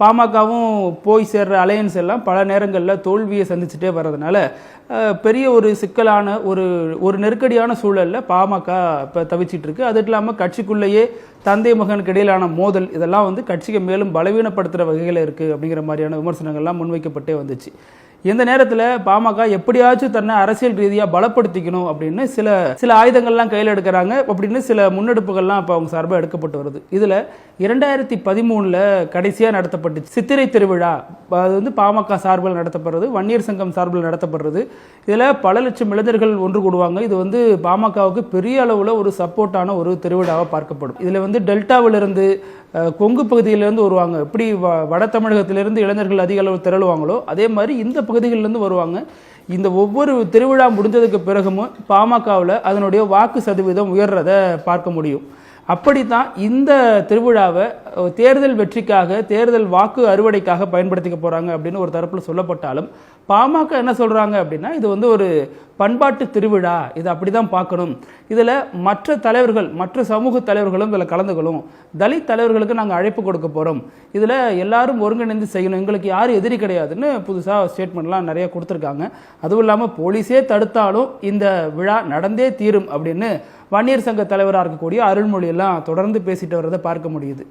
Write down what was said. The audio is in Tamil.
பாமகவும் போய் சேர்ற அலையன்ஸ் எல்லாம் பல நேரங்களில் தோல்வியை சந்திச்சுட்டே வர்றதுனால பெரிய ஒரு சிக்கலான ஒரு நெருக்கடியான சூழலில் பாமக இப்போ தவிச்சிட்டு இருக்கு. அது இல்லாமல் கட்சிக்குள்ளேயே தந்தை மகனுக்கு இடையிலான மோதல் இதெல்லாம் வந்து கட்சியை மேலும் பலவீனப்படுத்துகிற வகையில் இருக்குது அப்படிங்கிற மாதிரியான விமர்சனங்கள்லாம் முன்வைக்கப்பட்டே வந்துச்சு. இந்த நேரத்தில் பாமக எப்படியாச்சும் தன்னை அரசியல் ரீதியாக பலப்படுத்திக்கணும் அப்படின்னு சில ஆயுதங்கள்லாம் கையில் எடுக்கிறாங்க அப்படின்னு சில முன்னெடுப்புகள்லாம் இப்போ அவங்க சார்பாக எடுக்கப்பட்டு வருது. இதில் 2013 கடைசியாக நடத்தப்பட்டு சித்திரை திருவிழா, அது வந்து பாமக சார்பில் நடத்தப்படுறது, வன்னியர் சங்கம் சார்பில் நடத்தப்படுறது. இதில் பல லட்சம் இளைஞர்கள் ஒன்று கூடுவாங்க. இது வந்து பாமகவுக்கு பெரிய அளவில் ஒரு சப்போர்ட்டான ஒரு திருவிழாவாக பார்க்கப்படும். இதில் வந்து டெல்டாவிலிருந்து கொங்கு பகுதியிலேருந்து வருவாங்க. எப்படி வட தமிழகத்திலிருந்து இளைஞர்கள் அதிக அளவு திரளுவாங்களோ அதே மாதிரி இந்த பகுதிகளிலேருந்து வருவாங்க. இந்த ஒவ்வொரு திருவிழா முடிஞ்சதுக்கு பிறகும் பாமகவில் அதனுடைய வாக்கு சதவீதம் உயர்றதை பார்க்க முடியும். அப்படித்தான் இந்த திருவிழாவை தேர்தல் வெற்றிக்காக, தேர்தல் வாக்கு அறுவடைக்காக பயன்படுத்திக்க போகிறாங்க அப்படின்னு ஒரு தரப்பில் சொல்லப்பட்டாலும் பாமக என்ன சொல்கிறாங்க அப்படின்னா, இது வந்து ஒரு பண்பாட்டு திருவிழா, இது அப்படி தான் பார்க்கணும். இதில் மற்ற தலைவர்கள், மற்ற சமூக தலைவர்களும் இதில் கலந்துக்கணும். தலித் தலைவர்களுக்கு நாங்கள் அழைப்பு கொடுக்க போகிறோம். இதில் எல்லாரும் ஒருங்கிணைந்து செய்யணும், எங்களுக்கு யாரும் எதிரி கிடையாதுன்னு புதுசாக ஸ்டேட்மெண்ட்லாம் நிறைய கொடுத்துருக்காங்க. அதுவும் இல்லாமல் போலீஸே தடுத்தாலும் இந்த விழா நடந்தே தீரும் அப்படின்னு வன்னியர் சங்க தலைவராக இருக்கக்கூடிய அருள்மொழியெல்லாம் தொடர்ந்து பேசிட்டு வர்றதை பார்க்க முடியுது.